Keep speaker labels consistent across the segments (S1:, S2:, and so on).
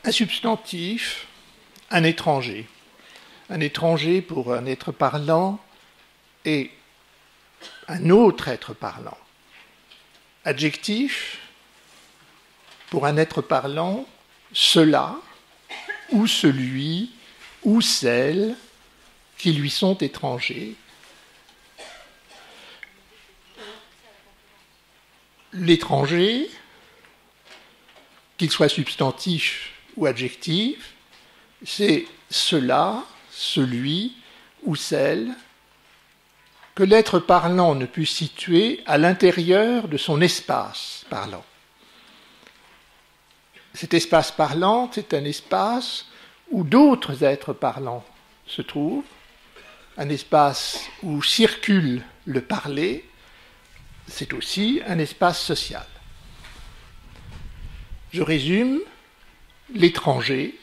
S1: un substantif, un étranger. Un étranger pour un être parlant et un autre être parlant. Adjectif, pour un être parlant, cela, ou celui, ou celle qui lui sont étrangers. L'étranger, qu'il soit substantif ou adjectif, c'est cela, celui ou celle que l'être parlant ne peut situer à l'intérieur de son espace parlant. Cet espace parlant, c'est un espace où d'autres êtres parlants se trouvent, un espace où circule le parler, c'est aussi un espace social. Je résume, l'étranger,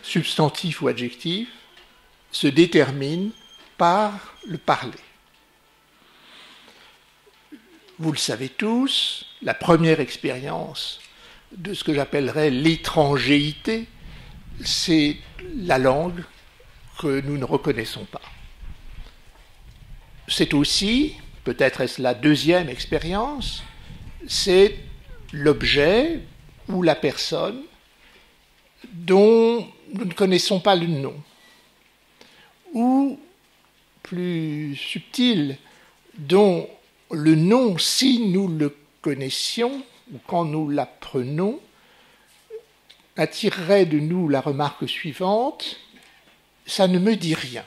S1: substantif ou adjectif, se détermine par le parler. Vous le savez tous, la première expérience de ce que j'appellerais l'étrangéité, c'est la langue que nous ne reconnaissons pas. C'est aussi, peut-être est-ce la deuxième expérience, c'est l'objet ou la personne dont nous ne connaissons pas le nom, ou plus subtil, dont le nom, si nous le connaissions, ou quand nous l'apprenons, attirerait de nous la remarque suivante: ça ne me dit rien.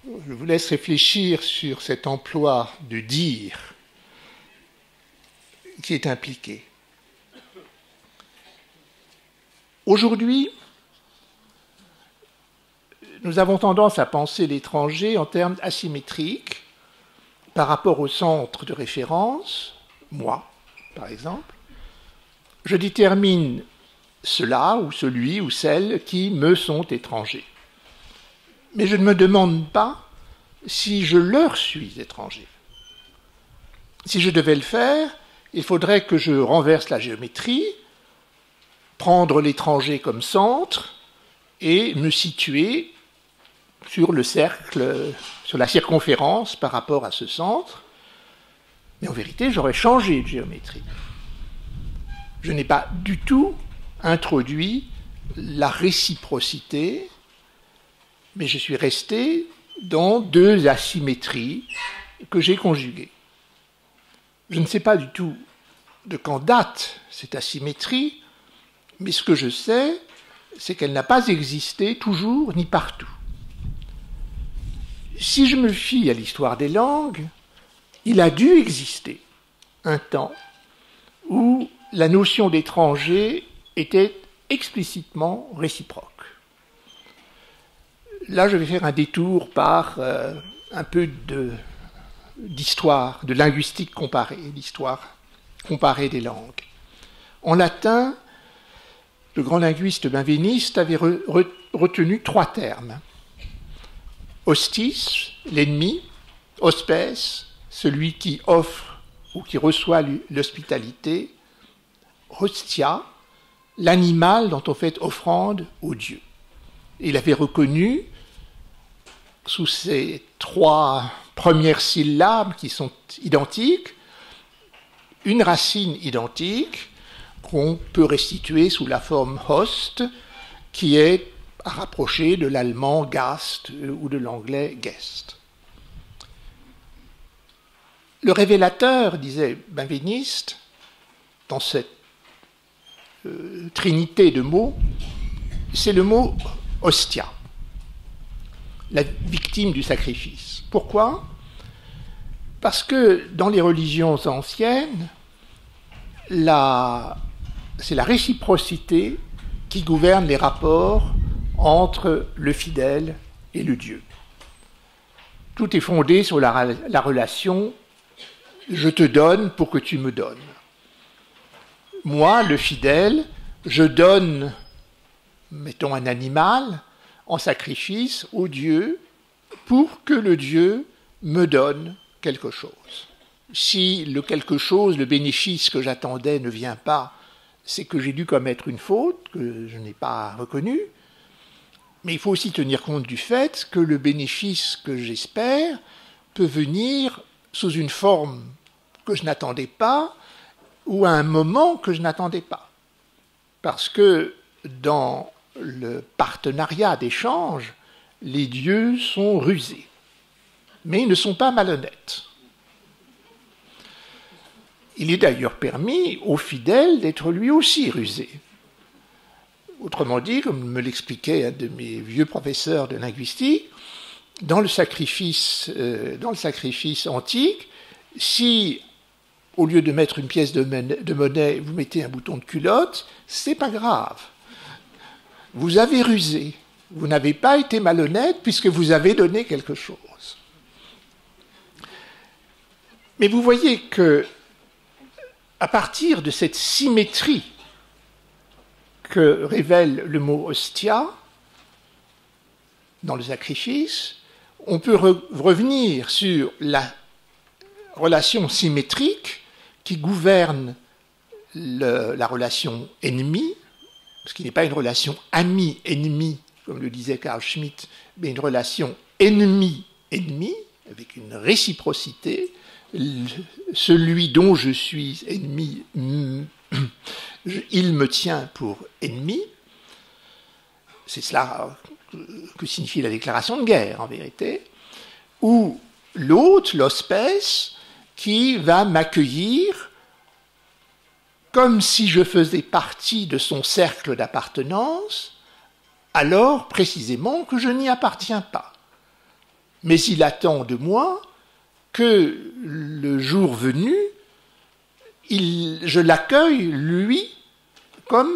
S1: Je vous laisse réfléchir sur cet emploi de dire qui est impliqué. Aujourd'hui, nous avons tendance à penser l'étranger en termes asymétriques par rapport au centre de référence, moi, par exemple. Je détermine cela ou celui ou celle qui me sont étrangers. Mais je ne me demande pas si je leur suis étranger. Si je devais le faire, il faudrait que je renverse la géométrie, prendre l'étranger comme centre et me situer sur le cercle, sur la circonférence par rapport à ce centre. Mais en vérité, j'aurais changé de géométrie. Je n'ai pas du tout introduit la réciprocité, mais je suis resté dans deux asymétries que j'ai conjuguées. Je ne sais pas du tout de quand date cette asymétrie, mais ce que je sais, c'est qu'elle n'a pas existé toujours ni partout. Si je me fie à l'histoire des langues, il a dû exister un temps où la notion d'étranger était explicitement réciproque. Là, je vais faire un détour par un peu d'histoire, de linguistique comparée, d'histoire comparée des langues. En latin, le grand linguiste benveniste avait retenu trois termes. Hostis, l'ennemi, hospes, celui qui offre ou qui reçoit l'hospitalité, hostia, l'animal dont on fait offrande au Dieu. Il avait reconnu, sous ces trois premières syllabes qui sont identiques, une racine identique qu'on peut restituer sous la forme host, qui est à rapprocher de l'allemand Gast ou de l'anglais Guest. Le révélateur, disait benveniste, dans cette trinité de mots, c'est le mot hostia, la victime du sacrifice. Pourquoi ? Parce que dans les religions anciennes, c'est la réciprocité qui gouverne les rapports entre le fidèle et le Dieu. Tout est fondé sur la relation « je te donne pour que tu me donnes ». Moi, le fidèle, je donne, mettons un animal, en sacrifice au Dieu pour que le Dieu me donne quelque chose. Si le quelque chose, le bénéfice que j'attendais ne vient pas, c'est que j'ai dû commettre une faute que je n'ai pas reconnue, mais il faut aussi tenir compte du fait que le bénéfice que j'espère peut venir sous une forme que je n'attendais pas ou à un moment que je n'attendais pas. Parce que dans le partenariat d'échange, les dieux sont rusés, mais ils ne sont pas malhonnêtes. Il est d'ailleurs permis au fidèle d'être lui aussi rusé. Autrement dit, comme me l'expliquait un de mes vieux professeurs de linguistique, dans le sacrifice antique, si au lieu de mettre une pièce de monnaie, vous mettez un bouton de culotte, c'est pas grave. Vous avez rusé. Vous n'avez pas été malhonnête puisque vous avez donné quelque chose. Mais vous voyez que, à partir de cette symétrie que révèle le mot hostia dans le sacrifice, on peut revenir sur la relation symétrique qui gouverne la relation ennemie, ce qui n'est pas une relation ami-ennemi, comme le disait Carl Schmitt, mais une relation ennemi-ennemi, avec une réciprocité. Celui dont je suis ennemi, il me tient pour ennemi. C'est cela que signifie la déclaration de guerre, en vérité. Ou l'autre, l'hospès, qui va m'accueillir comme si je faisais partie de son cercle d'appartenance, alors précisément que je n'y appartiens pas. Mais il attend de moi que le jour venu, je l'accueille, lui, comme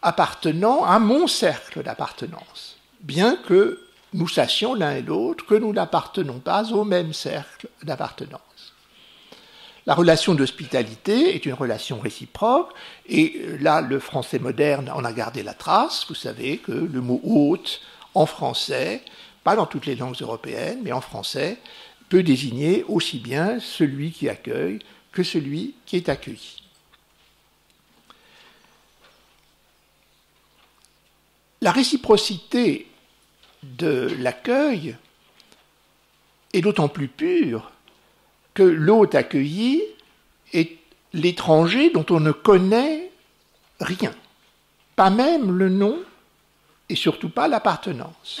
S1: appartenant à mon cercle d'appartenance, bien que nous sachions l'un et l'autre que nous n'appartenons pas au même cercle d'appartenance. La relation d'hospitalité est une relation réciproque, et là, le français moderne en a gardé la trace. Vous savez que le mot hôte, en français, pas dans toutes les langues européennes, mais en français, peut désigner aussi bien celui qui accueille que celui qui est accueilli. La réciprocité de l'accueil est d'autant plus pure que l'hôte accueilli est l'étranger dont on ne connaît rien, pas même le nom et surtout pas l'appartenance.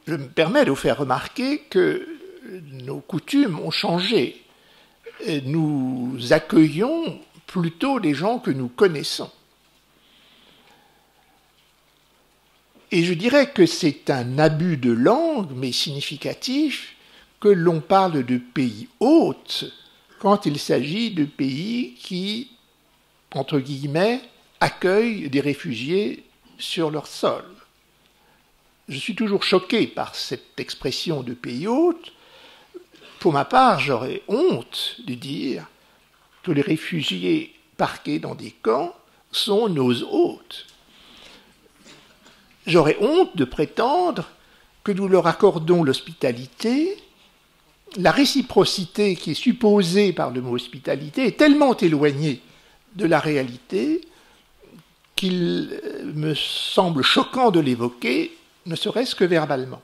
S1: Je me permets de vous faire remarquer que nos coutumes ont changé. Nous accueillons plutôt des gens que nous connaissons. Et je dirais que c'est un abus de langue, mais significatif, que l'on parle de pays hôtes quand il s'agit de pays qui, entre guillemets, accueillent des réfugiés sur leur sol. Je suis toujours choqué par cette expression de pays hôtes. Pour ma part, j'aurais honte de dire que les réfugiés parqués dans des camps sont nos hôtes. J'aurais honte de prétendre que nous leur accordons l'hospitalité. La réciprocité qui est supposée par le mot hospitalité est tellement éloignée de la réalité qu'il me semble choquant de l'évoquer, ne serait-ce que verbalement.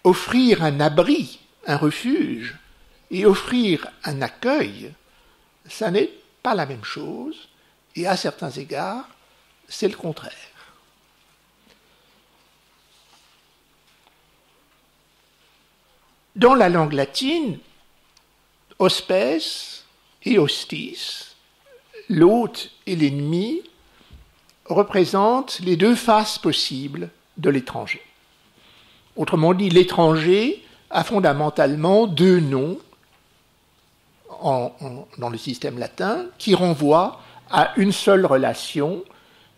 S1: Offrir un abri, un refuge, et offrir un accueil, ça n'est pas la même chose, et à certains égards, c'est le contraire. Dans la langue latine, hospes et hostis, l'hôte et l'ennemi, représentent les deux faces possibles de l'étranger. Autrement dit, l'étranger a fondamentalement deux noms dans le système latin qui renvoient à une seule relation,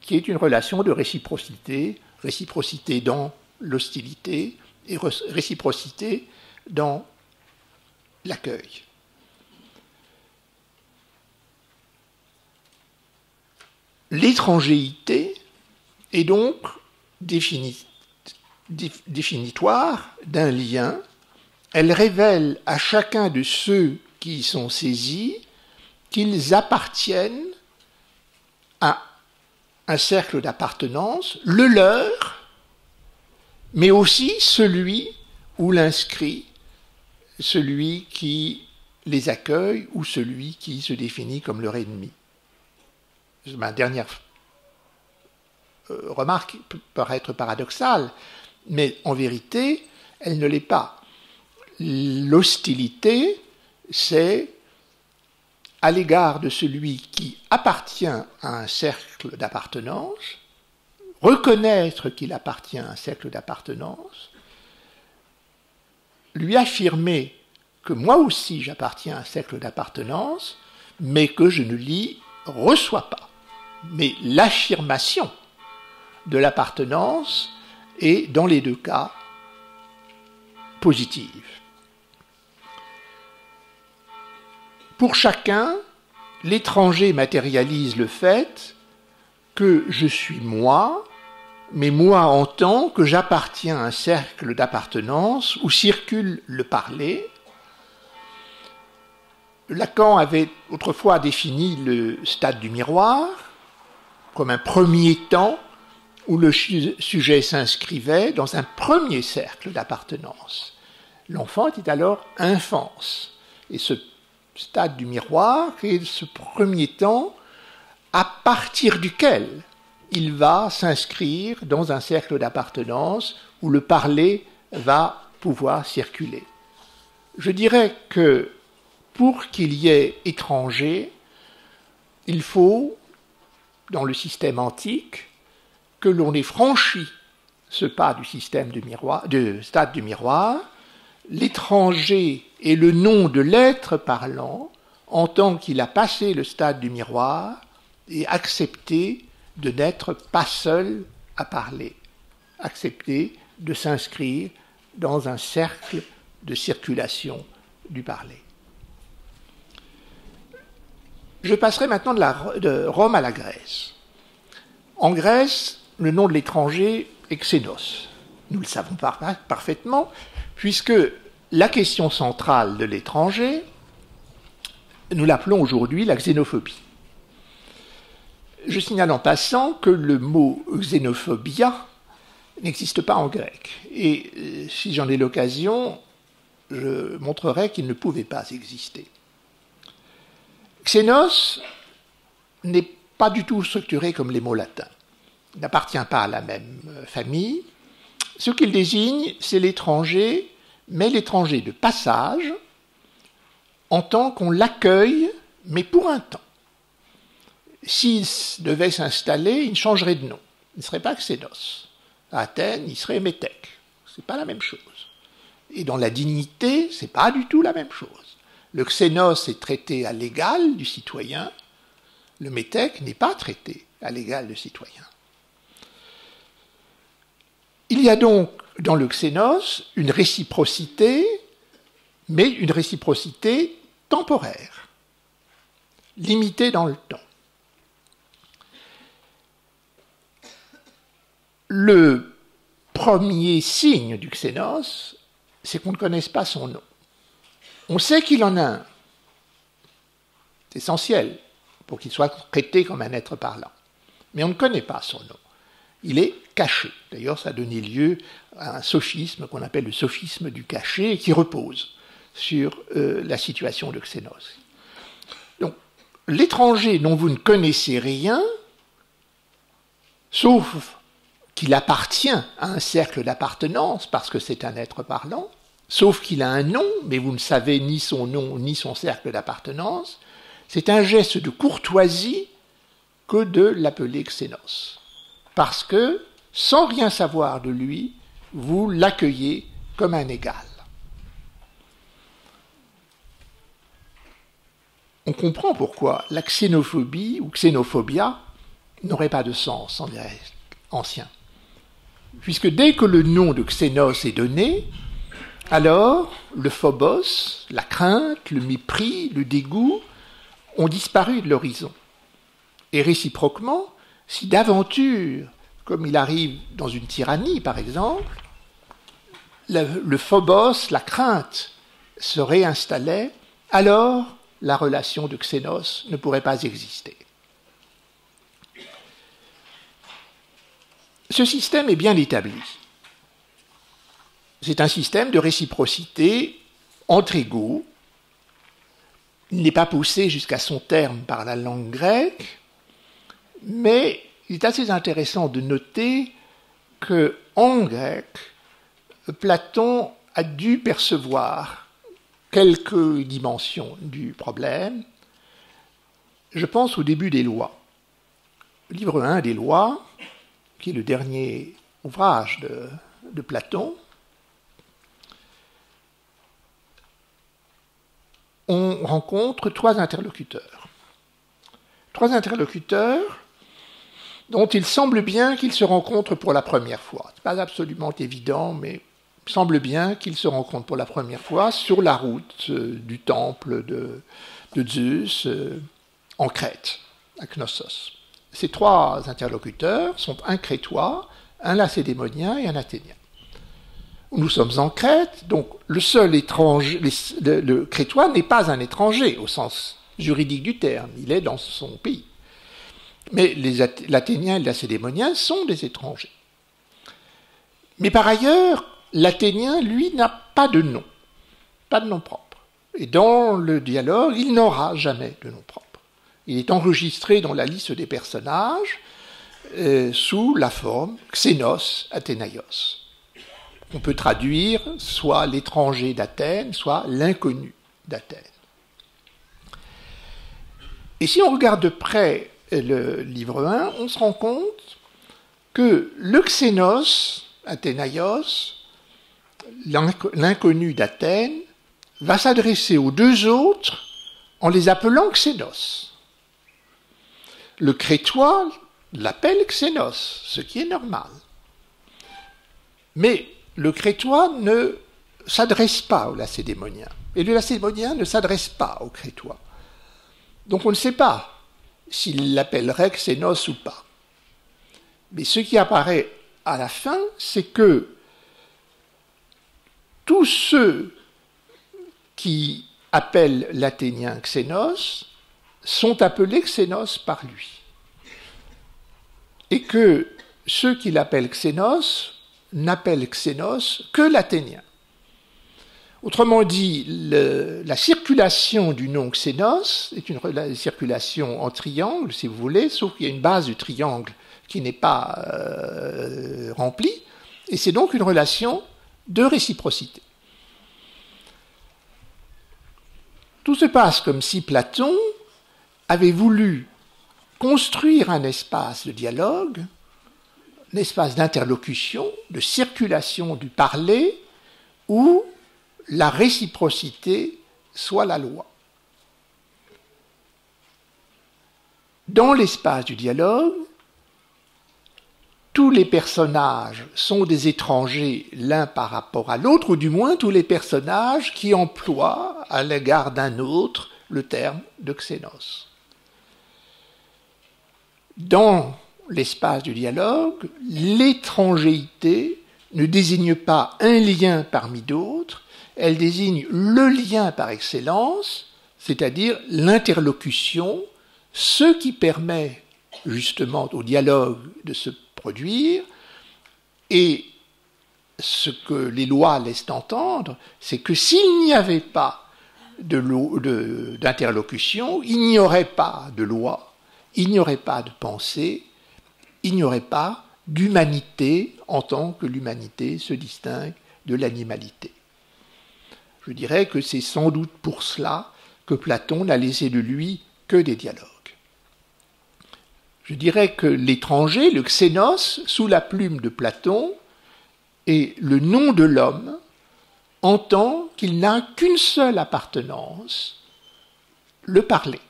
S1: qui est une relation de réciprocité, réciprocité dans l'hostilité et réciprocité dans l'accueil. L'étrangéité est donc définitoire d'un lien. Elle révèle à chacun de ceux qui y sont saisis qu'ils appartiennent à un cercle d'appartenance, le leur, mais aussi celui où l'inscrit, celui qui les accueille ou celui qui se définit comme leur ennemi. Ma dernière remarque peut paraître paradoxale, mais en vérité, elle ne l'est pas. L'hostilité, c'est à l'égard de celui qui appartient à un cercle d'appartenance, reconnaître qu'il appartient à un cercle d'appartenance, lui affirmer que moi aussi j'appartiens à un cercle d'appartenance, mais que je ne l'y reçois pas. Mais l'affirmation de l'appartenance est, dans les deux cas, positive. Pour chacun, l'étranger matérialise le fait que je suis moi, mais moi entend que j'appartiens à un cercle d'appartenance où circule le parler. Lacan avait autrefois défini le stade du miroir comme un premier temps où le sujet s'inscrivait dans un premier cercle d'appartenance. L'enfant était alors infance. Et ce stade du miroir est ce premier temps à partir duquel il va s'inscrire dans un cercle d'appartenance où le parler va pouvoir circuler. Je dirais que pour qu'il y ait étranger, il faut, dans le système antique, que l'on ait franchi ce pas du système de stade du miroir, l'étranger est le nom de l'être parlant en tant qu'il a passé le stade du miroir et accepté de n'être pas seul à parler, accepté de s'inscrire dans un cercle de circulation du parler. Je passerai maintenant de Rome à la Grèce. En Grèce, le nom de l'étranger est Xénos. Nous le savons parfaitement, puisque la question centrale de l'étranger, nous l'appelons aujourd'hui la xénophobie. Je signale en passant que le mot xénophobia n'existe pas en grec. Et si j'en ai l'occasion, je montrerai qu'il ne pouvait pas exister. Xénos n'est pas du tout structuré comme les mots latins. Il n'appartient pas à la même famille. Ce qu'il désigne, c'est l'étranger, mais l'étranger de passage, en tant qu'on l'accueille, mais pour un temps. S'il devait s'installer, il changerait de nom. Il ne serait pas Xénos. À Athènes, il serait Métèque. Ce n'est pas la même chose. Et dans la dignité, ce n'est pas du tout la même chose. Le Xénos est traité à l'égal du citoyen. Le Métèque n'est pas traité à l'égal du citoyen. Il y a donc dans le Xénos une réciprocité, mais une réciprocité temporaire, limitée dans le temps. Le premier signe du Xénos, c'est qu'on ne connaisse pas son nom. On sait qu'il en a un. C'est essentiel pour qu'il soit traité comme un être parlant. Mais on ne connaît pas son nom. Il est caché. D'ailleurs, ça a donné lieu à un sophisme qu'on appelle le sophisme du caché et qui repose sur la situation de Xénos. Donc, l'étranger dont vous ne connaissez rien, sauf qu'il appartient à un cercle d'appartenance parce que c'est un être parlant, sauf qu'il a un nom, mais vous ne savez ni son nom ni son cercle d'appartenance, c'est un geste de courtoisie que de l'appeler Xénos. Parce que, sans rien savoir de lui, vous l'accueillez comme un égal. On comprend pourquoi la xénophobie ou xénophobia n'aurait pas de sens en grec ancien. Puisque dès que le nom de Xénos est donné, alors le phobos, la crainte, le mépris, le dégoût ont disparu de l'horizon. Et réciproquement, si d'aventure, comme il arrive dans une tyrannie par exemple, le phobos, la crainte, se réinstallait, alors la relation de xénos ne pourrait pas exister. Ce système est bien établi. C'est un système de réciprocité entre égaux. Il n'est pas poussé jusqu'à son terme par la langue grecque, mais il est assez intéressant de noter qu'en grec, Platon a dû percevoir quelques dimensions du problème. Je pense au début des Lois. Le livre 1 des Lois, qui est le dernier ouvrage de Platon, on rencontre trois interlocuteurs. Trois interlocuteurs dont il semble bien qu'ils se rencontrent pour la première fois. Ce n'est pas absolument évident, mais il semble bien qu'ils se rencontrent pour la première fois sur la route du temple de Zeus en Crète, à Knossos. Ces trois interlocuteurs sont un Crétois, un Lacédémonien et un Athénien. Nous sommes en Crète, donc le seul étranger, le Crétois n'est pas un étranger au sens juridique du terme, il est dans son pays. Mais l'Athénien et le Lacédémonien sont des étrangers. Mais par ailleurs, l'Athénien, lui, n'a pas de nom propre. Et dans le dialogue, il n'aura jamais de nom propre. Il est enregistré dans la liste des personnages sous la forme Xénos Athénaïos. On peut traduire soit l'étranger d'Athènes, soit l'inconnu d'Athènes. Et si on regarde de près le livre 1, on se rend compte que le Xénos Athénaïos, l'inconnu d'Athènes, va s'adresser aux deux autres en les appelant Xénos. Le Crétois l'appelle Xénos, ce qui est normal. Mais le Crétois ne s'adresse pas au Lacédémonien, et le Lacédémonien ne s'adresse pas au Crétois. Donc on ne sait pas s'il l'appellerait Xénos ou pas. Mais ce qui apparaît à la fin, c'est que tous ceux qui appellent l'Athénien Xénos sont appelés Xénos par lui. Et que ceux qui l'appellent Xénos n'appellent Xénos que l'Athénien. Autrement dit, la circulation du nom Xénos est une circulation en triangle, si vous voulez, sauf qu'il y a une base du triangle qui n'est pas remplie, et c'est donc une relation de réciprocité. Tout se passe comme si Platon avait voulu construire un espace de dialogue, un espace d'interlocution, de circulation du parler, où la réciprocité soit la loi. Dans l'espace du dialogue, tous les personnages sont des étrangers l'un par rapport à l'autre, ou du moins tous les personnages qui emploient à l'égard d'un autre le terme de Xénos. Dans l'espace du dialogue, l'étrangéité ne désigne pas un lien parmi d'autres, elle désigne le lien par excellence, c'est-à-dire l'interlocution, ce qui permet justement au dialogue de se produire, et ce que les lois laissent entendre, c'est que s'il n'y avait pas d'interlocution, il n'y aurait pas de loi, il n'y aurait pas de pensée, il n'y aurait pas d'humanité en tant que l'humanité se distingue de l'animalité. Je dirais que c'est sans doute pour cela que Platon n'a laissé de lui que des dialogues. Je dirais que l'étranger, le Xénos, sous la plume de Platon, est le nom de l'homme en tant qu'il n'a qu'une seule appartenance, le parler.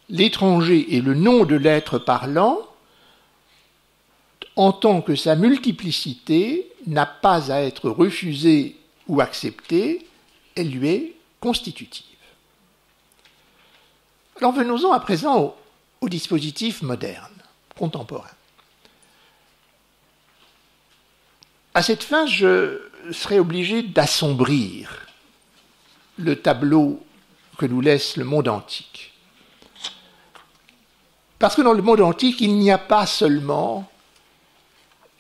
S1: L'étranger est le nom de l'être parlant en tant que sa multiplicité n'a pas à être refusée ou acceptée, elle lui est constitutive. Alors venons-en à présent au dispositif moderne, contemporain. À cette fin, je serai obligé d'assombrir le tableau que nous laisse le monde antique. Parce que dans le monde antique, il n'y a pas seulement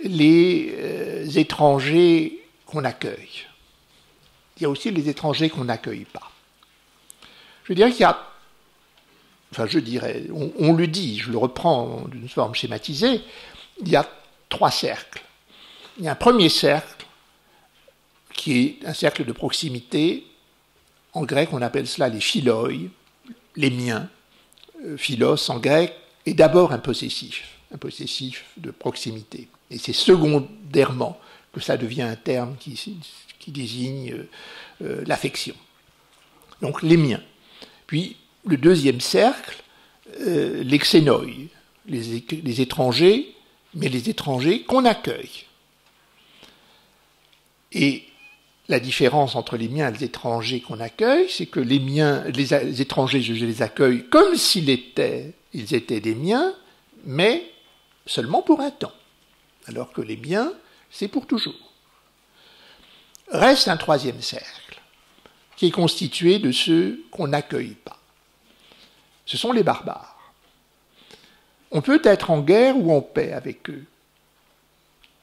S1: les étrangers qu'on accueille. Il y a aussi les étrangers qu'on n'accueille pas. Je dirais qu'il y a, on le dit, je le reprends d'une forme schématisée, il y a 3 cercles. Il y a un premier cercle qui est un cercle de proximité. En grec, on appelle cela les philoi, les miens. Philos, en grec, est d'abord un possessif de proximité. Et c'est secondairement que ça devient un terme qui désigne l'affection. Donc les miens. Puis le deuxième cercle, les xénoi, les étrangers, mais les étrangers qu'on accueille. Et la différence entre les miens et les étrangers qu'on accueille, c'est que les étrangers, je les accueille comme s'ils étaient des miens, mais seulement pour un temps. Alors que les miens, c'est pour toujours. Reste un troisième cercle, qui est constitué de ceux qu'on n'accueille pas. Ce sont les barbares. On peut être en guerre ou en paix avec eux.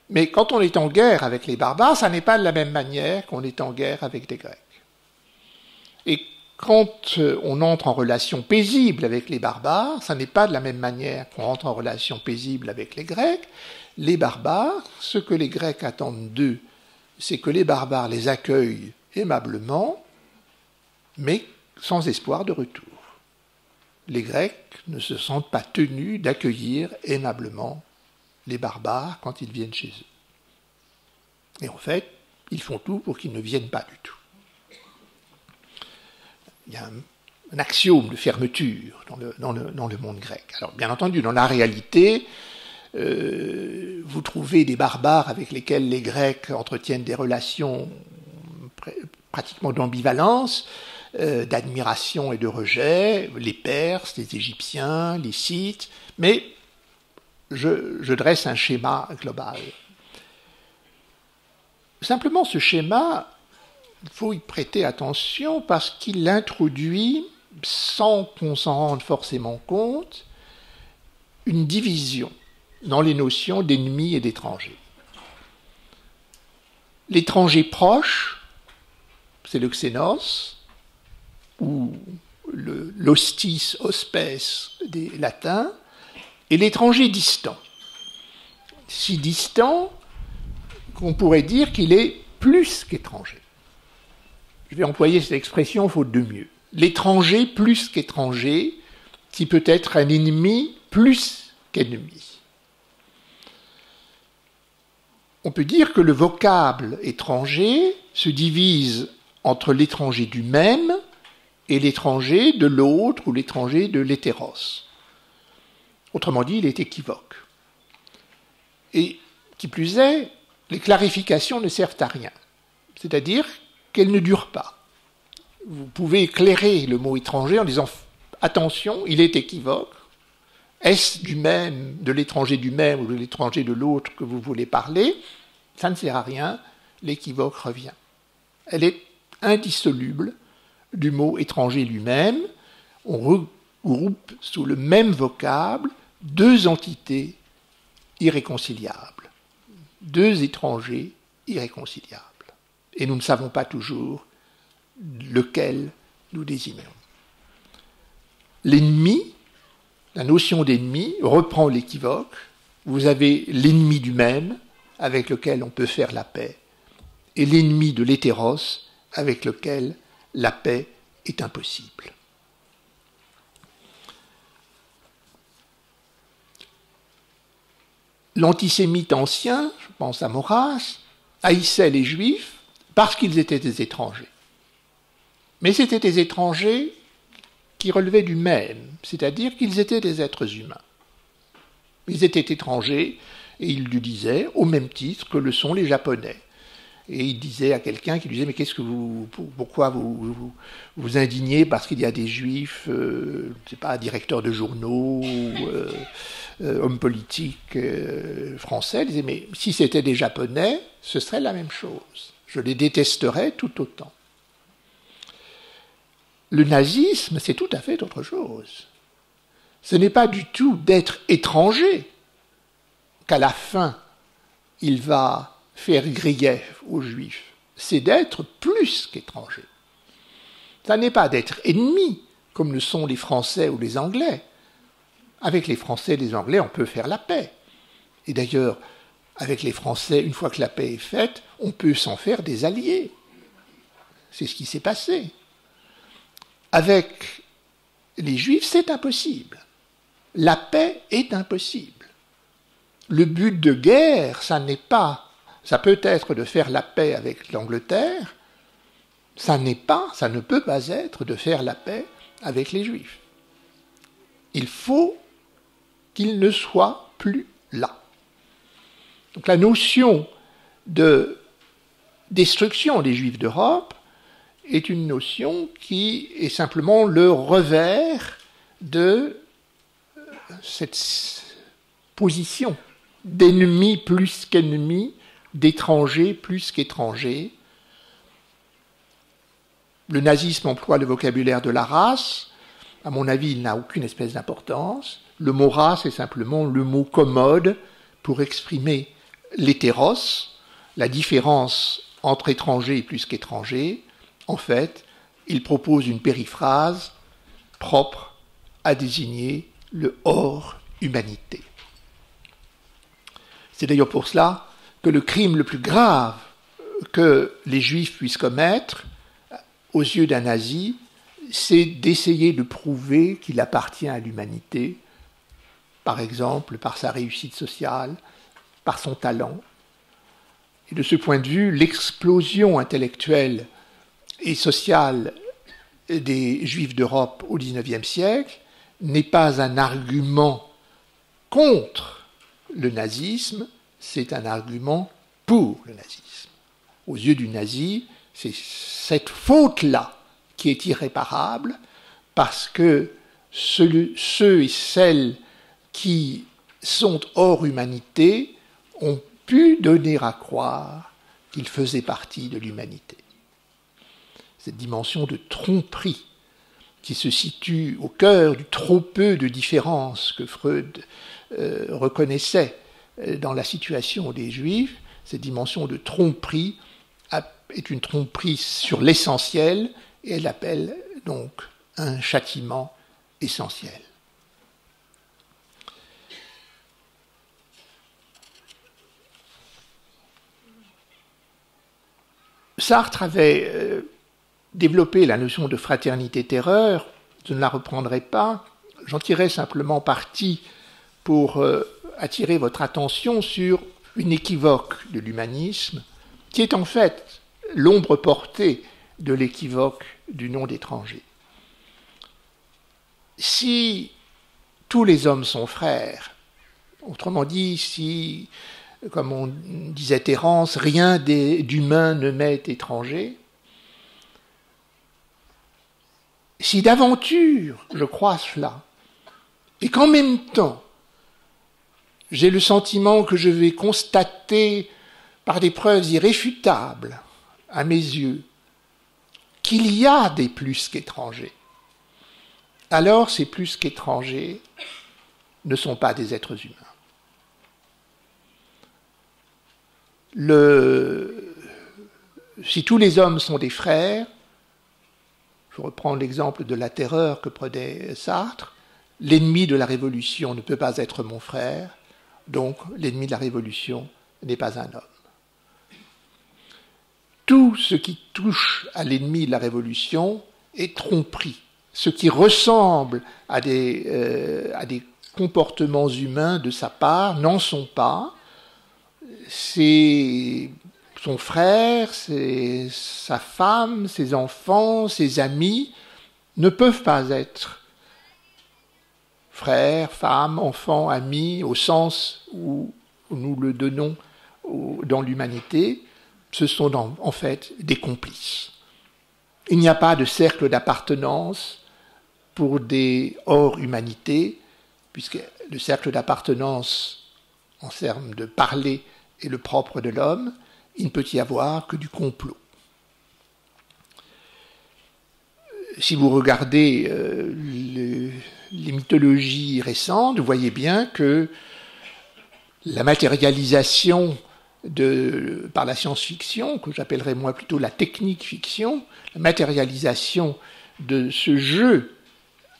S1: Mais quand on est en guerre avec les barbares, ça n'est pas de la même manière qu'on est en guerre avec les Grecs. Et quand on entre en relation paisible avec les barbares, ça n'est pas de la même manière qu'on entre en relation paisible avec les Grecs. Les barbares, ce que les Grecs attendent d'eux, c'est que les barbares les accueillent aimablement, mais sans espoir de retour. Les Grecs ne se sentent pas tenus d'accueillir aimablement les barbares quand ils viennent chez eux. Et en fait, ils font tout pour qu'ils ne viennent pas du tout. Il y a un axiome de fermeture dans le monde grec. Alors, bien entendu, dans la réalité, vous trouvez des barbares avec lesquels les Grecs entretiennent des relations pratiquement d'ambivalence, d'admiration et de rejet, les Perses, les Égyptiens, les Scythes, mais je dresse un schéma global. Simplement, ce schéma, il faut y prêter attention parce qu'il introduit, sans qu'on s'en rende forcément compte, une division dans les notions d'ennemis et d'étrangers. L'étranger proche, c'est le xénos, ou l'hostis, hospes des latins, et l'étranger distant. Si distant qu'on pourrait dire qu'il est plus qu'étranger. Je vais employer cette expression faute de mieux. L'étranger plus qu'étranger, qui peut être un ennemi plus qu'ennemi. On peut dire que le vocable étranger se divise entre l'étranger du même et l'étranger de l'autre ou l'étranger de l'hétéros. Autrement dit, il est équivoque. Et qui plus est, les clarifications ne servent à rien. C'est-à-dire qu'elles ne durent pas. Vous pouvez éclairer le mot étranger en disant « attention, il est équivoque ». Est-ce du même, de l'étranger du même ou de l'étranger de l'autre que vous voulez parler? Ça ne sert à rien, l'équivoque revient. Elle est indissoluble du mot étranger lui-même. On regroupe sous le même vocable 2 entités irréconciliables, 2 étrangers irréconciliables. Et nous ne savons pas toujours lequel nous désignons. L'ennemi, la notion d'ennemi, reprend l'équivoque. Vous avez l'ennemi du même, avec lequel on peut faire la paix, et l'ennemi de l'hétéros, avec lequel la paix est impossible. L'antisémite ancien, je pense à Maurras, haïssait les Juifs parce qu'ils étaient des étrangers. Mais c'étaient des étrangers qui relevaient du même, c'est-à-dire qu'ils étaient des êtres humains. Ils étaient étrangers, et il lui disait, au même titre que le sont les Japonais. Et il disait à quelqu'un qui lui disait « Mais pourquoi vous vous indignez parce qu'il y a des Juifs, c'est pas, directeurs de journaux, hommes politiques français ?» Il disait « Mais si c'était des Japonais, ce serait la même chose. Je les détesterais tout autant. » Le nazisme, c'est tout à fait autre chose. Ce n'est pas du tout d'être étranger qu'à la fin, il va faire grief aux Juifs. C'est d'être plus qu'étranger. Ça n'est pas d'être ennemi, comme le sont les Français ou les Anglais. Avec les Français et les Anglais, on peut faire la paix. Et d'ailleurs, avec les Français, une fois que la paix est faite, on peut s'en faire des alliés. C'est ce qui s'est passé. Avec les Juifs, c'est impossible. La paix est impossible. Le but de guerre, ça peut être de faire la paix avec l'Angleterre, ça ne peut pas être de faire la paix avec les Juifs. Il faut qu'ils ne soient plus là. Donc la notion de destruction des Juifs d'Europe est une notion qui est simplement le revers de cette position d'ennemi plus qu'ennemi, d'étranger plus qu'étranger. Le nazisme emploie le vocabulaire de la race. À mon avis, il n'a aucune espèce d'importance. Le mot race est simplement le mot commode pour exprimer l'hétéros, la différence entre étranger et plus qu'étranger. En fait, il propose une périphrase propre à désigner le hors-humanité. C'est d'ailleurs pour cela que le crime le plus grave que les Juifs puissent commettre, aux yeux d'un nazi, c'est d'essayer de prouver qu'il appartient à l'humanité, par exemple par sa réussite sociale, par son talent. Et de ce point de vue, l'explosion intellectuelle et sociale des Juifs d'Europe au XIXe siècle n'est pas un argument contre le nazisme, c'est un argument pour le nazisme. Aux yeux du nazi, c'est cette faute-là qui est irréparable parce que ceux et celles qui sont hors humanité ont pu donner à croire qu'ils faisaient partie de l'humanité. Cette dimension de tromperie qui se situe au cœur du trop peu de différences que Freud reconnaissait dans la situation des Juifs, cette dimension de tromperie est une tromperie sur l'essentiel et elle appelle donc un châtiment essentiel. Sartre avait développé la notion de fraternité-terreur, je ne la reprendrai pas, j'en tirerai simplement parti pour attirer votre attention sur une équivoque de l'humanisme, qui est en fait l'ombre portée de l'équivoque du nom d'étranger. Si tous les hommes sont frères, autrement dit, si, comme on disait Terence, rien d'humain ne m'est étranger, si d'aventure je crois cela, et qu'en même temps, j'ai le sentiment que je vais constater par des preuves irréfutables, à mes yeux, qu'il y a des plus qu'étrangers, alors ces plus qu'étrangers ne sont pas des êtres humains. Si tous les hommes sont des frères, je reprends l'exemple de la terreur que prenait Sartre, l'ennemi de la révolution ne peut pas être mon frère, donc l'ennemi de la révolution n'est pas un homme. Tout ce qui touche à l'ennemi de la révolution est tromperie. Ce qui ressemble à des comportements humains de sa part n'en sont pas. C'est son frère, sa femme, ses enfants, ses amis ne peuvent pas être frères, femmes, enfants, amis, au sens où nous le donnons dans l'humanité. Ce sont en fait des complices. Il n'y a pas de cercle d'appartenance pour des hors-humanités, puisque le cercle d'appartenance, en termes de parler, est le propre de l'homme, il ne peut y avoir que du complot. si vous regardez les mythologies récentes, vous voyez bien que la matérialisation par la science-fiction, que j'appellerais moi plutôt la technique fiction, la matérialisation de ce jeu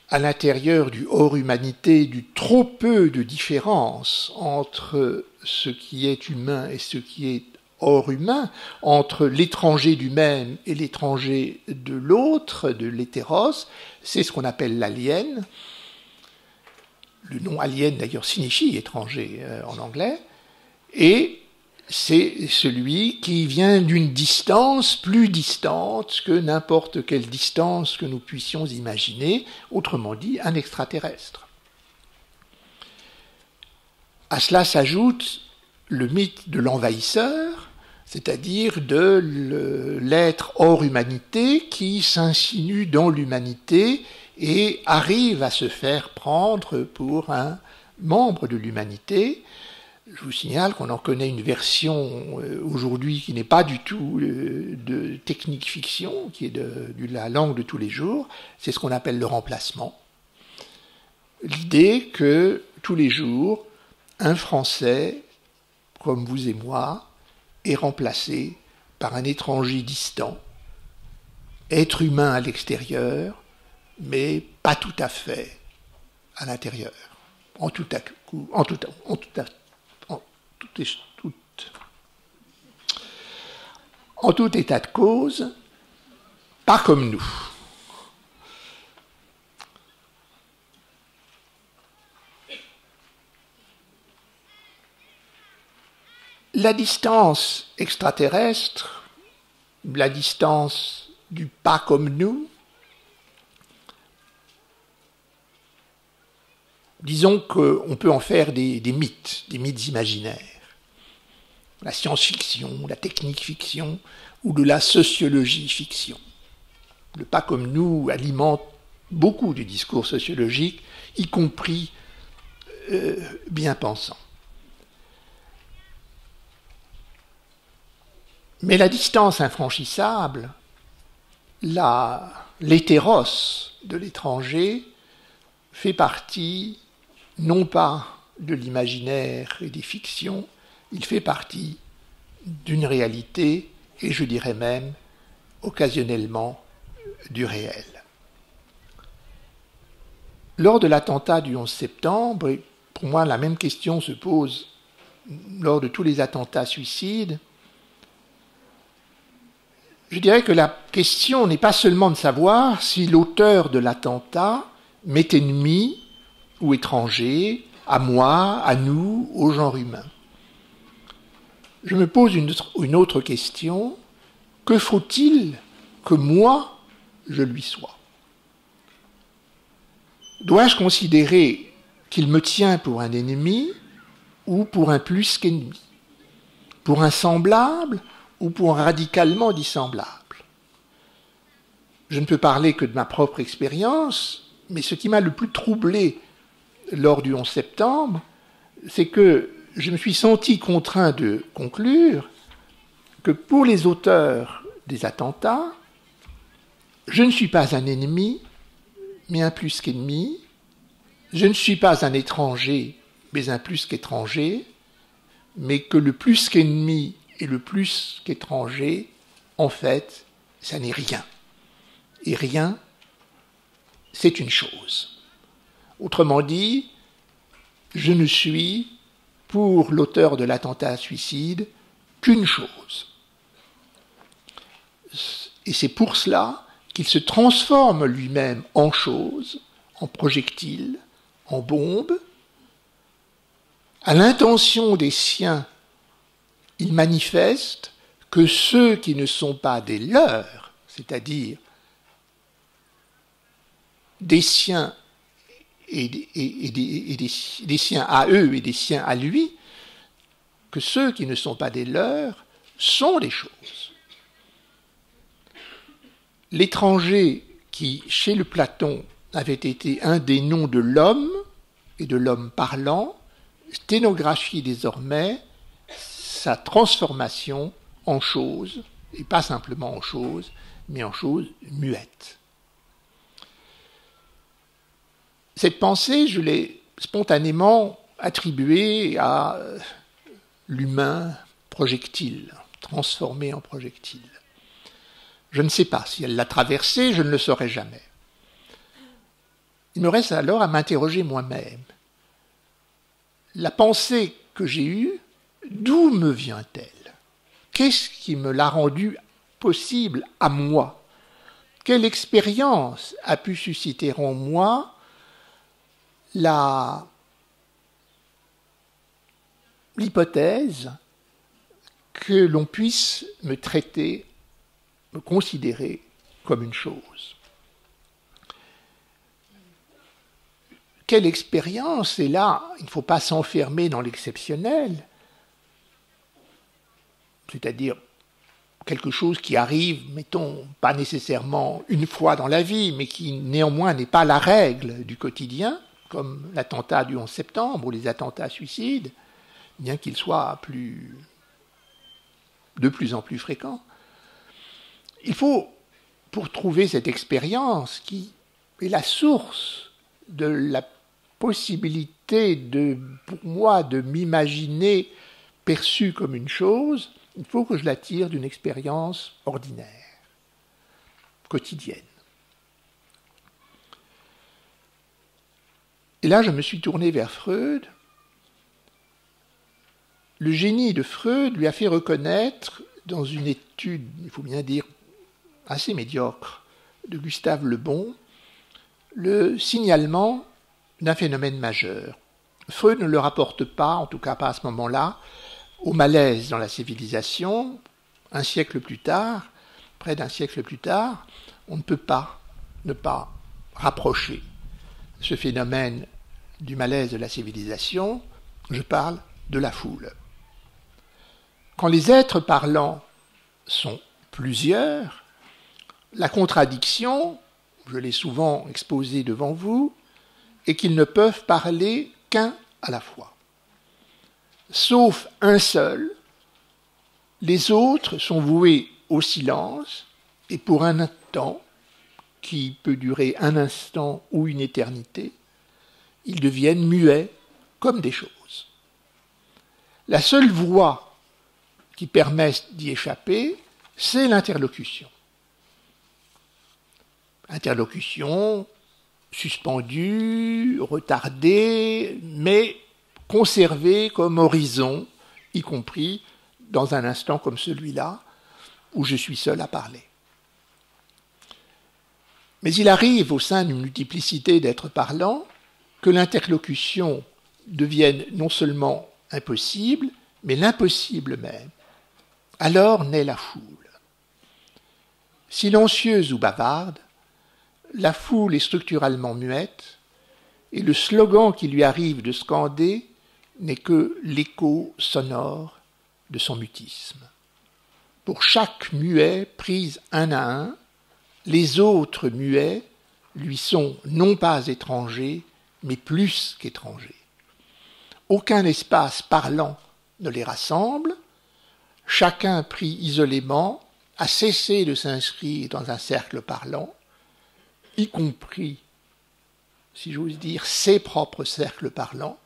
S1: à l'intérieur du hors-humanité, du trop peu de différence entre ce qui est humain et ce qui est hors humain, entre l'étranger du même et l'étranger de l'autre, de l'hétéros, c'est ce qu'on appelle l'alien. Le nom alien d'ailleurs signifie étranger en anglais, et c'est celui qui vient d'une distance plus distante que n'importe quelle distance que nous puissions imaginer, autrement dit un extraterrestre. À cela s'ajoute le mythe de l'envahisseur, c'est-à-dire de l'être hors humanité qui s'insinue dans l'humanité et arrive à se faire prendre pour un membre de l'humanité. Je vous signale qu'on en connaît une version aujourd'hui qui n'est pas du tout de technique fiction, qui est de la langue de tous les jours, c'est ce qu'on appelle le remplacement. L'idée que tous les jours, un Français, comme vous et moi, est remplacé par un étranger distant, être humain à l'extérieur, mais pas tout à fait à l'intérieur. En tout état de cause, pas comme nous. La distance extraterrestre, la distance du pas comme nous, disons qu'on peut en faire des mythes imaginaires. La science-fiction, la technique-fiction ou de la sociologie-fiction. Le pas comme nous alimente beaucoup du discours sociologique, y compris bien pensant. Mais la distance infranchissable, l'hétéros de l'étranger, fait partie non pas de l'imaginaire et des fictions, il fait partie d'une réalité, et je dirais même occasionnellement du réel. Lors de l'attentat du 11 septembre, et pour moi la même question se pose lors de tous les attentats suicides, je dirais que la question n'est pas seulement de savoir si l'auteur de l'attentat m'est ennemi ou étranger, à moi, à nous, au genre humain. Je me pose une autre question. Que faut-il que moi, je lui sois? Dois-je considérer qu'il me tient pour un ennemi ou pour un plus qu'ennemi? Pour un semblable ou pour un radicalement dissemblable? Je ne peux parler que de ma propre expérience, mais ce qui m'a le plus troublé lors du 11 septembre, c'est que je me suis senti contraint de conclure que pour les auteurs des attentats, je ne suis pas un ennemi, mais un plus qu'ennemi. Je ne suis pas un étranger, mais un plus qu'étranger, mais que le plus qu'ennemi et le plus qu'étranger, en fait, ça n'est rien. Et rien, c'est une chose. Autrement dit, je ne suis, pour l'auteur de l'attentat suicide, qu'une chose. Et c'est pour cela qu'il se transforme lui-même en chose, en projectile, en bombe. À l'intention des siens, il manifeste que ceux qui ne sont pas des leurs, c'est-à-dire des siens et des siens à eux et des siens à lui, que ceux qui ne sont pas des leurs sont des choses. L'étranger qui, chez le Platon, avait été un des noms de l'homme et de l'homme parlant, sténographie désormais sa transformation en chose, et pas simplement en chose, mais en chose muette. Cette pensée, je l'ai spontanément attribuée à l'humain projectile, transformé en projectile. Je ne sais pas si elle l'a traversé, je ne le saurai jamais. Il me reste alors à m'interroger moi-même. La pensée que j'ai eue, d'où me vient-elle? Qu'est-ce qui me l'a rendue possible à moi? Quelle expérience a pu susciter en moi l'hypothèse que l'on puisse me traiter, me considérer comme une chose? Quelle expérience? Et là, il ne faut pas s'enfermer dans l'exceptionnel, c'est-à-dire quelque chose qui arrive, mettons, pas nécessairement une fois dans la vie, mais qui néanmoins n'est pas la règle du quotidien, comme l'attentat du 11 septembre ou les attentats suicides, bien qu'ils soient de plus en plus fréquents. Il faut, pour trouver cette expérience qui est la source de la possibilité pour moi de m'imaginer perçue comme une chose, il faut que je la tire d'une expérience ordinaire, quotidienne. Et là, je me suis tourné vers Freud. Le génie de Freud lui a fait reconnaître, dans une étude, il faut bien dire, assez médiocre, de Gustave Le Bon, le signalement d'un phénomène majeur. Freud ne le rapporte pas, en tout cas pas à ce moment-là, au malaise dans la civilisation. Un siècle plus tard, près d'un siècle plus tard, on ne peut pas ne pas rapprocher ce phénomène du malaise de la civilisation. Je parle de la foule. Quand les êtres parlants sont plusieurs, la contradiction, je l'ai souvent exposée devant vous, est qu'ils ne peuvent parler qu'un à la fois. Sauf un seul, les autres sont voués au silence, et pour un temps, qui peut durer un instant ou une éternité, ils deviennent muets comme des choses. La seule voie qui permet d'y échapper, c'est l'interlocution. Interlocution suspendue, retardée, mais conservée comme horizon, y compris dans un instant comme celui-là, où je suis seul à parler. Mais il arrive au sein d'une multiplicité d'êtres parlants que l'interlocution devienne non seulement impossible, mais l'impossible même. Alors naît la foule. Silencieuse ou bavarde, la foule est structurellement muette, et le slogan qui lui arrive de scander n'est que l'écho sonore de son mutisme. Pour chaque muet pris un à un, les autres muets lui sont non pas étrangers, mais plus qu'étrangers. Aucun espace parlant ne les rassemble, chacun pris isolément a cessé de s'inscrire dans un cercle parlant, y compris, si j'ose dire, ses propres cercles parlants.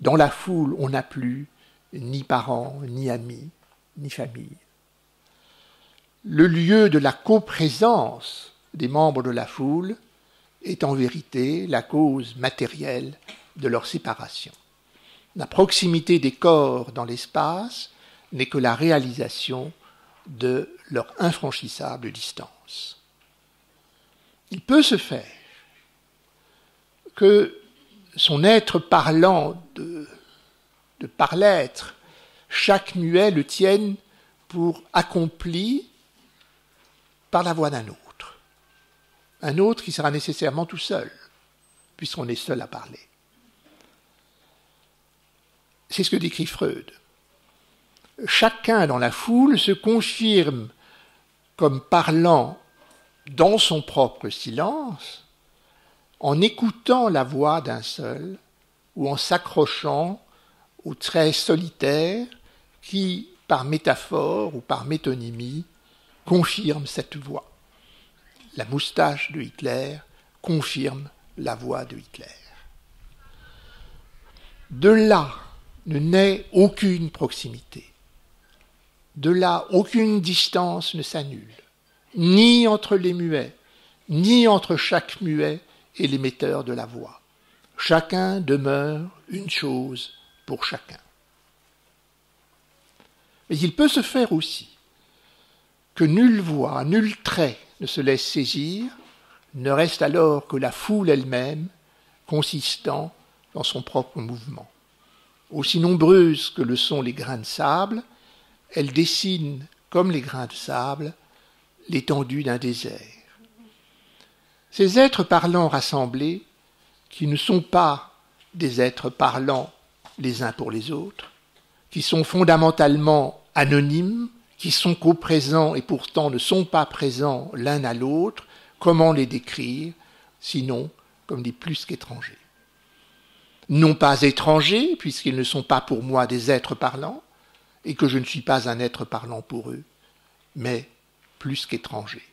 S1: Dans la foule, on n'a plus ni parents, ni amis, ni famille. Le lieu de la coprésence des membres de la foule est en vérité la cause matérielle de leur séparation. La proximité des corps dans l'espace n'est que la réalisation de leur infranchissable distance. Il peut se faire que son être parlant de par l'être, chaque muet le tienne pour accompli par la voix d'un autre. Un autre qui sera nécessairement tout seul, puisqu'on est seul à parler. C'est ce que décrit Freud. Chacun dans la foule se confirme comme parlant dans son propre silence, en écoutant la voix d'un seul ou en s'accrochant aux traits solitaires qui, par métaphore ou par métonymie, confirment cette voix. La moustache de Hitler confirme la voix de Hitler. De là ne naît aucune proximité. De là, aucune distance ne s'annule, ni entre les muets, ni entre chaque muet et l'émetteur de la voix. Chacun demeure une chose pour chacun. Mais il peut se faire aussi que nulle voix, nul trait ne se laisse saisir, ne reste alors que la foule elle-même, consistant dans son propre mouvement. Aussi nombreuses que le sont les grains de sable, elle dessine, comme les grains de sable, l'étendue d'un désert. Ces êtres parlants rassemblés, qui ne sont pas des êtres parlants les uns pour les autres, qui sont fondamentalement anonymes, qui sont coprésents et pourtant ne sont pas présents l'un à l'autre, comment les décrire, sinon comme des plus qu'étrangers. Non pas étrangers, puisqu'ils ne sont pas pour moi des êtres parlants, et que je ne suis pas un être parlant pour eux, mais plus qu'étrangers.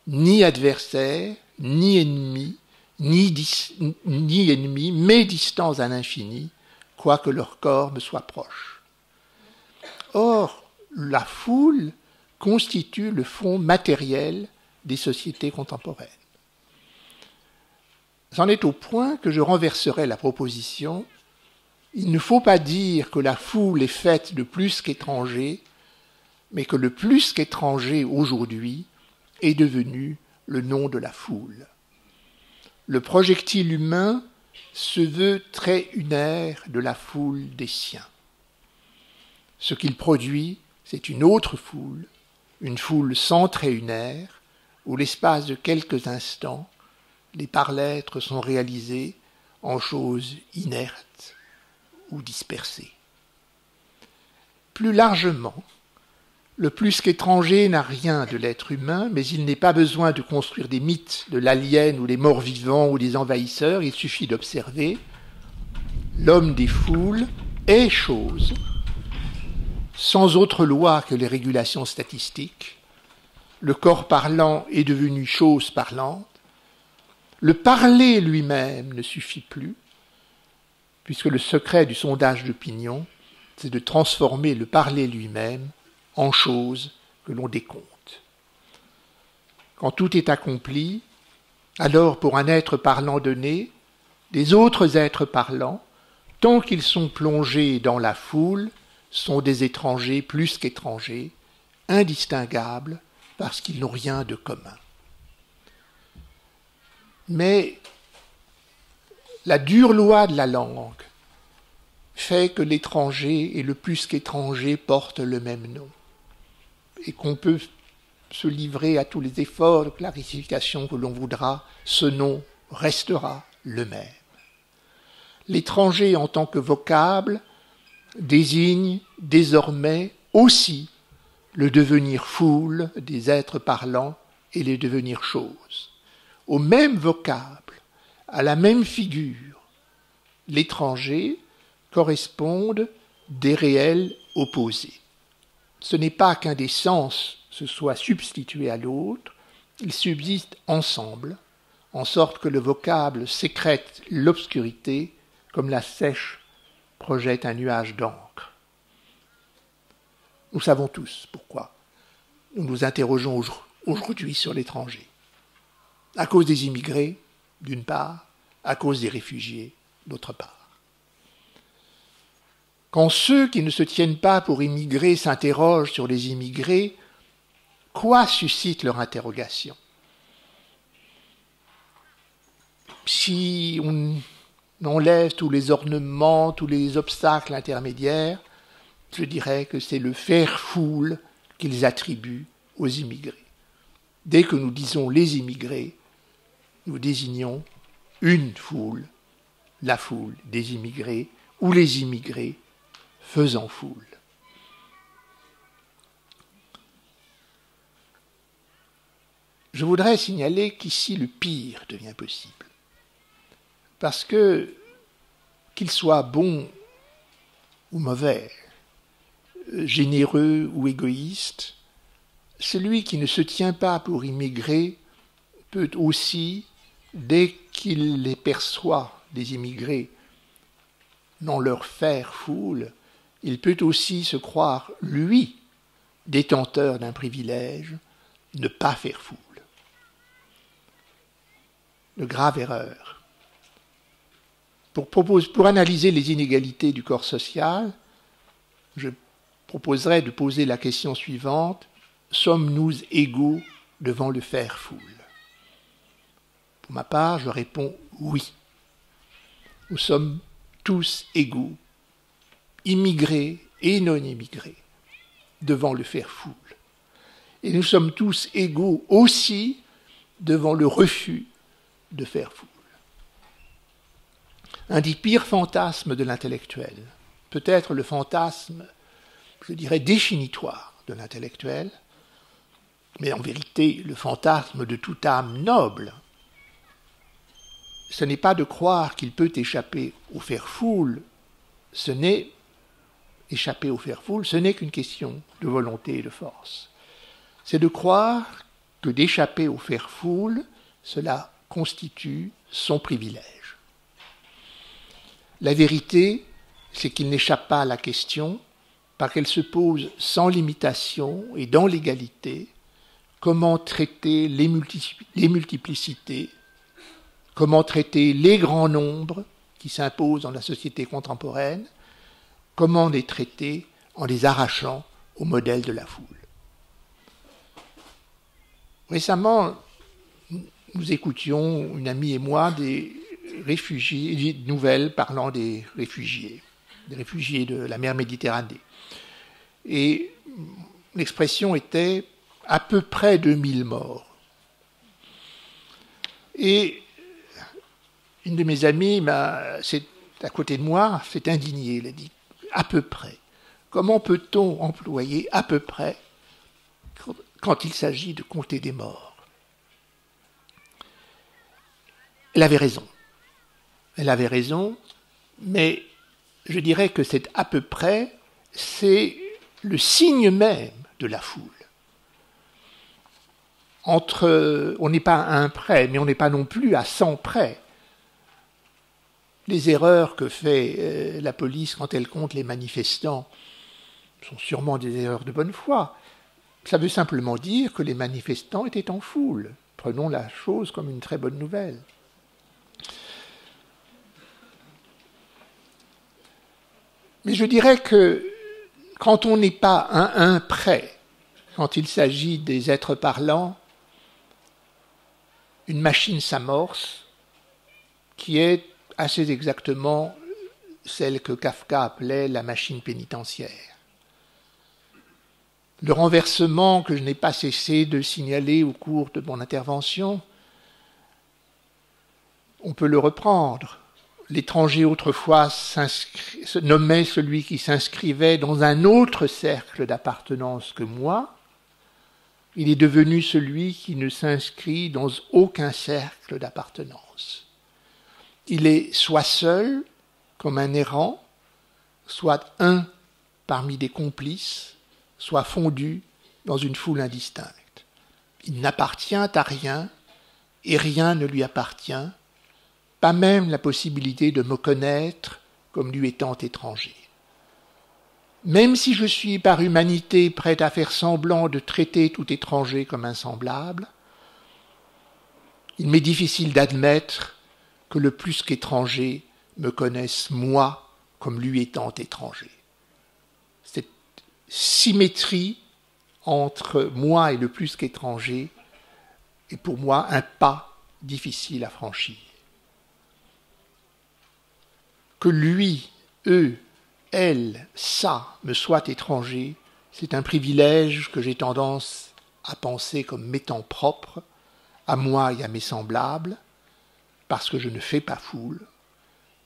S1: Ni adversaires, ni ennemis, ni ennemis, mais distants à l'infini, quoique leur corps me soit proche. Or, la foule constitue le fond matériel des sociétés contemporaines. C'en est au point que je renverserai la proposition. Il ne faut pas dire que la foule est faite de plus qu'étrangers, mais que le plus qu'étranger aujourd'hui est devenu le nom de la foule. Le projectile humain se veut trait unaire de la foule des siens. Ce qu'il produit, c'est une autre foule, une foule sans trait unaire, où l'espace de quelques instants, les par-l'être sont réalisés en choses inertes ou dispersées. Plus largement, le plus qu'étranger n'a rien de l'être humain, mais il n'est pas besoin de construire des mythes de l'alien ou des morts vivants ou des envahisseurs, il suffit d'observer. L'homme des foules est chose, sans autre loi que les régulations statistiques. Le corps parlant est devenu chose parlante. Le parler lui-même ne suffit plus, puisque le secret du sondage d'opinion, c'est de transformer le parler lui-même en chose que l'on décompte. Quand tout est accompli, alors pour un être parlant donné, les autres êtres parlants, tant qu'ils sont plongés dans la foule, sont des étrangers plus qu'étrangers, indistinguables parce qu'ils n'ont rien de commun. Mais la dure loi de la langue fait que l'étranger et le plus qu'étranger portent le même nom et qu'on peut se livrer à tous les efforts de clarification que l'on voudra, ce nom restera le même. L'étranger en tant que vocable désigne désormais aussi le devenir foule des êtres parlants et les devenir choses. Au même vocable, à la même figure, l'étranger correspondent des réels opposés. Ce n'est pas qu'un des sens se soit substitué à l'autre, ils subsistent ensemble, en sorte que le vocable sécrète l'obscurité comme la seiche projette un nuage d'encre. Nous savons tous pourquoi nous nous interrogeons aujourd'hui sur l'étranger. À cause des immigrés, d'une part, à cause des réfugiés, d'autre part. Quand ceux qui ne se tiennent pas pour immigrés s'interrogent sur les immigrés, quoi suscite leur interrogation? Si on enlève tous les ornements, tous les obstacles intermédiaires, je dirais que c'est le faire foule qu'ils attribuent aux immigrés. Dès que nous disons les immigrés, nous désignons une foule, la foule des immigrés, ou les immigrés faisant foule. Je voudrais signaler qu'ici le pire devient possible. Parce que, qu'il soit bon ou mauvais, généreux ou égoïste, celui qui ne se tient pas pour immigrer peut aussi, dès qu'il les perçoit, des immigrés, dans leur faire foule, il peut aussi se croire, lui, détenteur d'un privilège, ne pas faire foule. De grave erreur. Pour analyser les inégalités du corps social, je proposerais de poser la question suivante: sommes-nous égaux devant le faire foule? Pour ma part, je réponds oui. Nous sommes tous égaux, immigrés et non immigrés, devant le faire foule. Et nous sommes tous égaux aussi devant le refus de faire foule. Un des pires fantasmes de l'intellectuel, peut-être le fantasme, je dirais, définitoire de l'intellectuel, mais en vérité le fantasme de toute âme noble, ce n'est pas de croire qu'il peut échapper au faire foule, ce n'est qu'une question de volonté et de force. C'est de croire que d'échapper au faire foule, cela constitue son privilège. La vérité, c'est qu'il n'échappe pas à la question, parce qu'elle se pose sans limitation et dans l'égalité: comment traiter les multiplicités, comment traiter les grands nombres qui s'imposent dans la société contemporaine, comment les traiter en les arrachant au modèle de la foule. Récemment, nous écoutions, une amie et moi, des nouvelles parlant des réfugiés de la mer Méditerranée. Et l'expression était à peu près 2000 morts. Et une de mes amies, à côté de moi, s'est indignée. Elle a dit à peu près. Comment peut-on employer à peu près quand il s'agit de compter des morts? Elle avait raison, mais je dirais que c'est à peu près, c'est le signe même de la foule. On n'est pas à 1 près, mais on n'est pas non plus à 100 près. Les erreurs que fait la police quand elle compte les manifestants sont sûrement des erreurs de bonne foi. Ça veut simplement dire que les manifestants étaient en foule. Prenons la chose comme une très bonne nouvelle. Mais je dirais que quand on n'est pas à 1 près, quand il s'agit des êtres parlants, une machine s'amorce qui est assez exactement celle que Kafka appelait la machine pénitentiaire. Le renversement que je n'ai pas cessé de signaler au cours de mon intervention, on peut le reprendre. L'étranger autrefois se nommait celui qui s'inscrivait dans un autre cercle d'appartenance que moi. Il est devenu celui qui ne s'inscrit dans aucun cercle d'appartenance. Il est soit seul, comme un errant, soit un parmi des complices, soit fondu dans une foule indistincte. Il n'appartient à rien et rien ne lui appartient, pas même la possibilité de me connaître comme lui étant étranger. Même si je suis par humanité prêt à faire semblant de traiter tout étranger comme un semblable, il m'est difficile d'admettre que le plus qu'étranger me connaisse moi comme lui étant étranger. Cette symétrie entre moi et le plus qu'étranger est pour moi un pas difficile à franchir. Que lui, eux, elle, ça me soit étranger, c'est un privilège que j'ai tendance à penser comme m'étant propre à moi et à mes semblables, parce que je ne fais pas foule.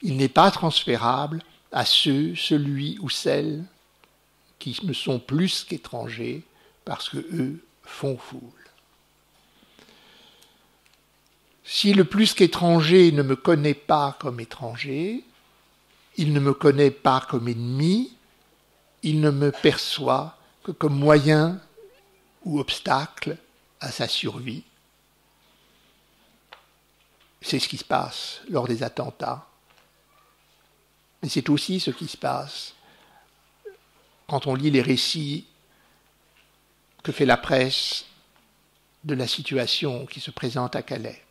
S1: Il n'est pas transférable à celui ou celle qui me sont plus qu'étrangers, parce que eux font foule. Si le plus qu'étranger ne me connaît pas comme étranger, il ne me connaît pas comme ennemi, il ne me perçoit que comme moyen ou obstacle à sa survie. C'est ce qui se passe lors des attentats. Mais c'est aussi ce qui se passe quand on lit les récits que fait la presse de la situation qui se présente à Calais.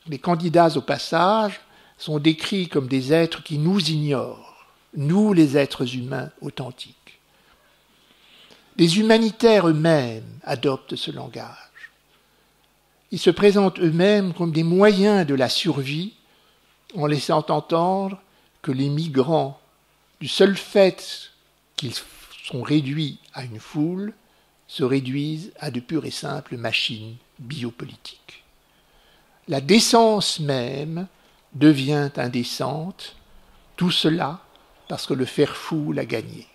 S1: Les candidats au passage sont décrits comme des êtres qui nous ignorent, nous les êtres humains authentiques. Les humanitaires eux-mêmes adoptent ce langage. Ils se présentent eux-mêmes comme des moyens de la survie en laissant entendre que les migrants, du seul fait qu'ils sont réduits à une foule, se réduisent à de pures et simples machines biopolitiques. La décence même devient indécente, tout cela parce que le faire-fou l'a gagné.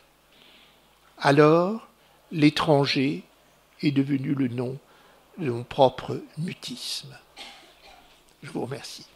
S1: Alors, l'étranger est devenu le nom de mon propre mutisme. Je vous remercie.